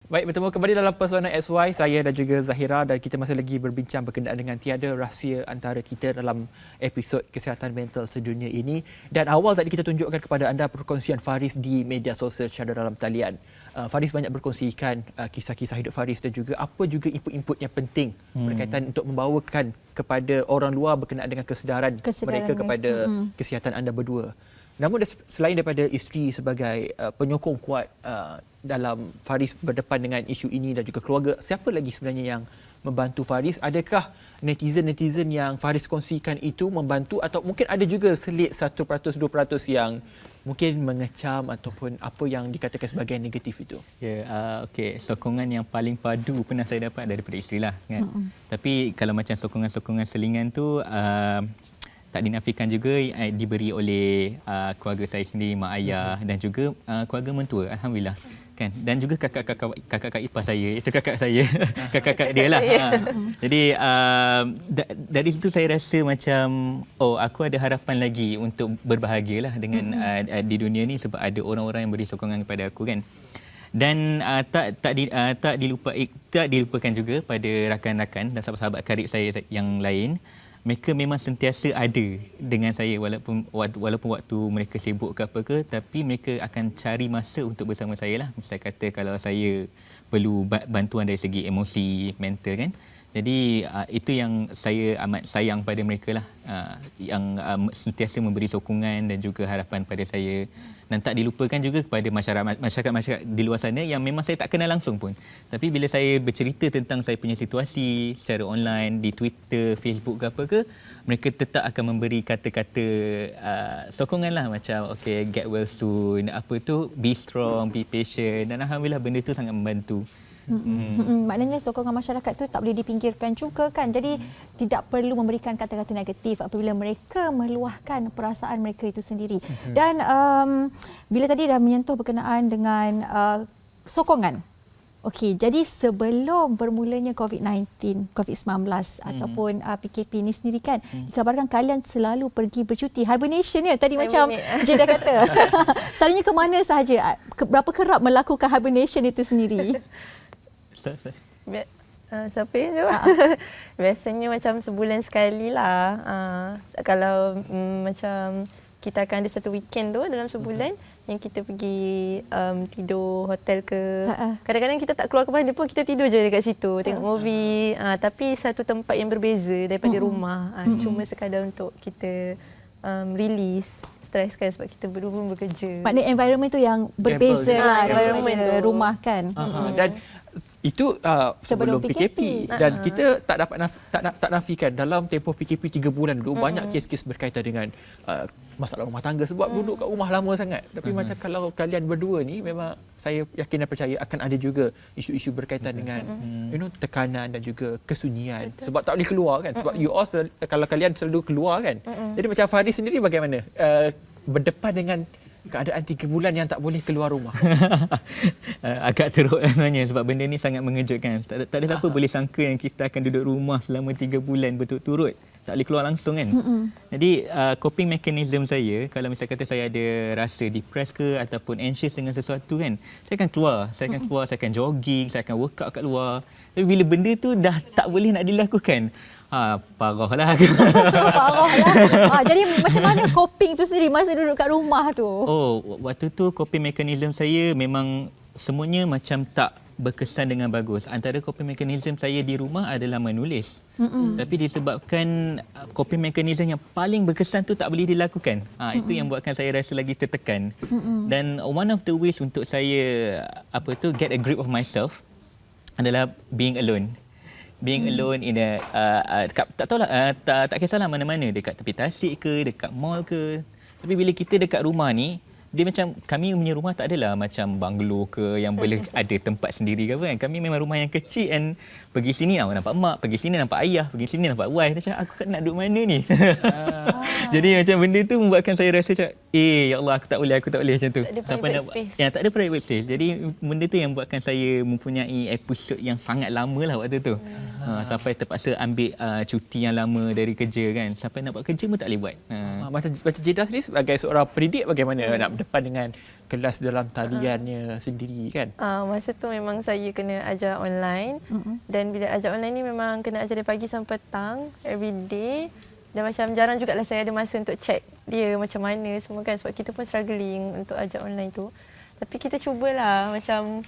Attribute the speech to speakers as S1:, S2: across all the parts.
S1: Baik, bertemu kembali dalam Persona XY, saya dan juga Zahira, dan kita masih lagi berbincang berkenaan dengan tiada rahsia antara kita dalam episod kesihatan mental sedunia ini. Dan awal tadi kita tunjukkan kepada anda perkongsian Faris di media sosial secara dalam talian. Faris banyak berkongsikan kisah-kisah hidup Faris dan juga apa juga input-input yang penting berkaitan untuk membawakan kepada orang luar berkenaan dengan kesedaran mereka kepada kesihatan anda berdua. Namun selain daripada isteri sebagai penyokong kuat dalam Faris berdepan dengan isu ini dan juga keluarga, siapa lagi sebenarnya yang membantu Faris? Adakah netizen-netizen yang Faris kongsikan itu membantu, atau mungkin ada juga selit 1%, 2% yang mungkin mengecam ataupun apa yang dikatakan sebagai negatif itu?
S2: Okey, sokongan yang paling padu pernah saya dapat daripada isteri lah kan. Tapi kalau macam sokongan-sokongan selingan tu tak dinafikan juga diberi oleh keluarga saya sendiri, mak ayah dan juga keluarga mentua, alhamdulillah kan, dan juga kakak ipar saya, itu kakak saya, kakak dia lah. Jadi dari situ saya rasa macam aku ada harapan lagi untuk berbahagialah dengan di dunia ni, sebab ada orang-orang yang beri sokongan kepada aku kan. Dan tak dilupakan juga pada rakan-rakan dan sahabat-sahabat karib saya yang lain. Mereka memang sentiasa ada dengan saya walaupun waktu mereka sibuk ke apa ke, tapi mereka akan cari masa untuk bersama saya lah. Misal kata kalau saya perlu bantuan dari segi emosi, mental kan. Jadi itu yang saya amat sayang pada mereka lah, yang sentiasa memberi sokongan dan juga harapan pada saya. Dan tak dilupakan juga kepada masyarakat di luar sana yang memang saya tak kenal langsung pun. Tapi bila saya bercerita tentang saya punya situasi secara online, di Twitter, Facebook ke apa ke, mereka tetap akan memberi kata-kata sokongan lah, macam okay, get well soon, apa tu, be strong, be patient. Dan alhamdulillah benda tu sangat membantu.
S3: Maknanya sokongan masyarakat tu tak boleh dipinggirkan juga kan. Jadi tidak perlu memberikan kata-kata negatif apabila mereka meluahkan perasaan mereka itu sendiri. Dan bila tadi dah menyentuh berkenaan dengan sokongan. Okey, jadi sebelum bermulanya COVID-19 ataupun PKP ni sendiri kan, dikabarkan kalian selalu pergi bercuti, hibernation ya tadi macam Jeda kata. Selalunya ke mana sahaja? Berapa kerap melakukan hibernation itu sendiri?
S4: Siapa yang jawab? Biasanya macam sebulan sekali lah. Kalau macam kita akan ada satu weekend tu dalam sebulan yang kita pergi tidur hotel ke. Kadang-kadang kita tak keluar ke mana pun, kita tidur je dekat situ, tengok movie. Tapi satu tempat yang berbeza daripada rumah. Cuma sekadar untuk kita release stres kan, sebab kita berdua pun bekerja.
S3: Maknanya environment tu yang berbeza lah daripada rumah kan.
S1: Dan itu sebelum PKP. Dan kita tak nafikan dalam tempoh PKP 3 bulan dulu banyak kes-kes berkaitan dengan masalah rumah tangga sebab duduk kat rumah lama sangat. Tapi macam kalau kalian berdua ni, memang saya yakin dan percaya akan ada juga isu-isu berkaitan dengan tekanan dan juga kesunyian. Sebab tak boleh keluar kan. Sebab you all kalau kalian selalu keluar kan. Jadi macam Faris sendiri bagaimana berdepan dengan keadaan 3 bulan yang tak boleh keluar rumah?
S2: Agak teruk sebenarnya, sebab benda ni sangat mengejutkan. Tak ada siapa boleh sangka yang kita akan duduk rumah selama 3 bulan berturut-turut, tak boleh keluar langsung kan. Jadi coping mechanism saya, kalau misalnya kata saya ada rasa depressed ke ataupun anxious dengan sesuatu kan, saya akan keluar, saya akan jogging, saya akan workout kat luar. Tapi bila benda tu dah tak boleh nak dilakukan, parahlah.
S3: Jadi macam mana coping tu sendiri masa duduk kat rumah tu?
S2: Waktu tu coping mechanism saya memang semuanya macam tak berkesan dengan bagus. Antara coping mechanism saya di rumah adalah menulis. Tapi disebabkan coping mechanism yang paling berkesan tu tak boleh dilakukan. Itu yang buatkan saya rasa lagi tertekan. Dan one of the ways untuk saya get a grip of myself adalah being alone. Being alone in a tak tahulah, tak kisahlah mana-mana, dekat tepi tasik ke, dekat mall ke. Tapi bila kita dekat rumah ni, dia macam kami punya rumah tak adalah macam banglo ke yang boleh ada tempat sendiri ke apa kan. Kami memang rumah yang kecil, and pergi sini nampak mak, pergi sini nampak ayah, pergi sini nampak wife. Macam aku nak duduk mana ni? Jadi macam benda tu membuatkan saya rasa macam ya Allah, aku tak boleh macam tu.
S4: Sampai
S2: tak ada private space. Jadi benda tu yang buatkan saya mempunyai episod yang sangat lama lah waktu tu. Sampai terpaksa ambil cuti yang lama dari kerja kan. Sampai nak buat kerja pun tak boleh buat.
S1: Macam Jeda sendiri sebagai seorang pendidik, bagaimana nak berhadapan dengan kelas dalam taliannya sendiri kan.
S4: Masa tu memang saya kena ajar online dan bila ajar online ni memang kena ajar dari pagi sampai petang every day. Dan macam jarang jugalah saya ada masa untuk check dia macam mana semua kan sebab kita pun struggling untuk ajar online tu. Tapi kita cubalah macam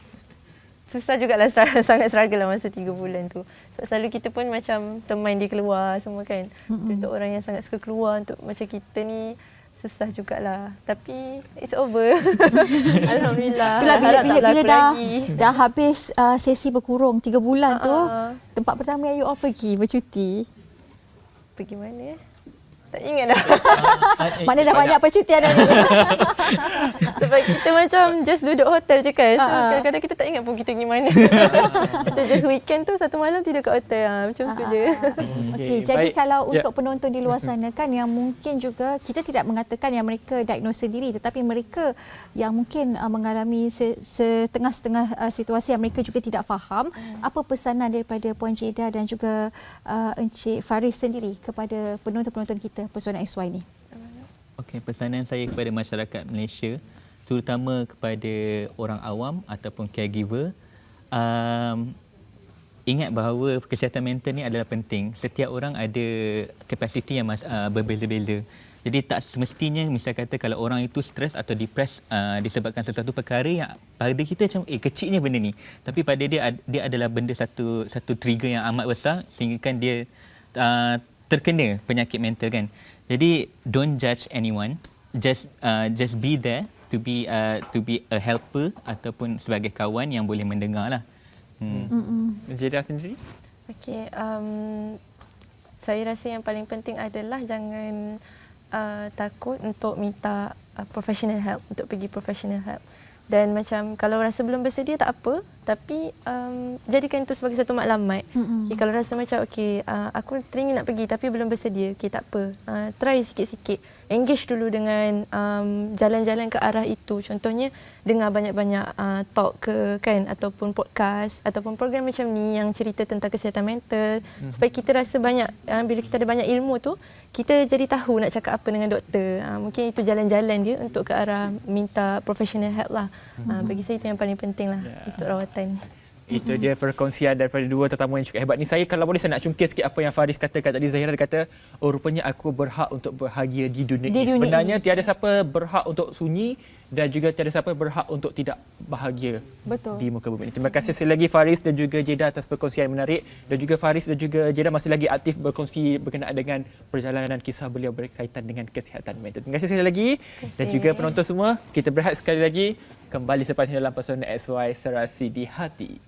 S4: susah jugalah sangat struggle lah masa 3 bulan tu. Sebab selalu kita pun macam teman dia keluar semua kan. Untuk orang yang sangat suka keluar untuk macam kita ni susah jugalah. Tapi it's over. Alhamdulillah.
S3: Itulah
S4: Harap tak
S3: bila
S4: berlaku lagi.
S3: dah habis sesi berkurung 3 bulan tu, tempat pertama yang you all pergi bercuti.
S4: Pergi mana? Tak ingat dah.
S3: Mana dah banyak percutian dah ni.
S4: Sebab kita macam just duduk hotel je kan. So kadang-kadang kita tak ingat pun kita pergi mana. Macam just weekend tu satu malam tidur kat hotel. Macam tu je.
S3: Okey, jadi kalau untuk penonton di luar sana kan yang mungkin juga kita tidak mengatakan yang mereka diagnose sendiri tetapi mereka yang mungkin mengalami setengah-setengah situasi yang mereka juga tidak faham, apa pesanan daripada Puan Jeda dan juga Encik Faris sendiri kepada penonton-penonton kita Pesona SY ni?
S2: Okey, pesanan saya kepada masyarakat Malaysia, terutama kepada orang awam ataupun caregiver, ingat bahawa kesihatan mental ni adalah penting. Setiap orang ada kapasiti yang berbeza-beza. Jadi tak semestinya misal kata kalau orang itu stres atau depres disebabkan sesuatu perkara yang pada kita macam kecilnya benda ni. Tapi pada dia adalah benda satu trigger yang amat besar sehingga kan dia terkena penyakit mental kan. Jadi don't judge anyone. Just be there to be a helper ataupun sebagai kawan yang boleh mendengar lah.
S1: Jeda sendiri?
S4: Okey, saya rasa yang paling penting adalah jangan takut untuk minta professional help, untuk pergi professional help. Dan macam kalau rasa belum bersedia tak apa, tapi jadikan itu sebagai satu maklumat. Okay, kalau rasa macam aku teringin nak pergi tapi belum bersedia, tak apa. Try sikit-sikit. Engage dulu dengan jalan-jalan ke arah itu. Contohnya dengar banyak-banyak talk kan ataupun podcast ataupun program macam ni yang cerita tentang kesihatan mental supaya kita rasa banyak bila kita ada banyak ilmu tu kita jadi tahu nak cakap apa dengan doktor. Mungkin itu jalan-jalan dia untuk ke arah minta professional help lah. Bagi saya itu yang paling penting lah untuk rawatan.
S1: Itu dia perkongsian daripada dua tetamu yang cukup hebat ni. Saya kalau boleh saya nak cungkil sikit apa yang Faris katakan tadi. Zahira dia kata, rupanya aku berhak untuk bahagia di dunia ini. Sebenarnya tiada siapa berhak untuk sunyi dan juga tiada siapa berhak untuk tidak bahagia.
S3: Betul. Di
S1: muka bumi ini. Terima kasih sekali lagi Faris dan juga Jeda atas perkongsian yang menarik. Dan juga Faris dan juga Jeda masih lagi aktif berkongsi berkenaan dengan perjalanan kisah beliau berkaitan dengan kesihatan mental. Terima kasih sekali lagi. Dan juga penonton semua, kita berehat sekali lagi. Kembali selepas ini dalam Pesona SY Serasi di Hati.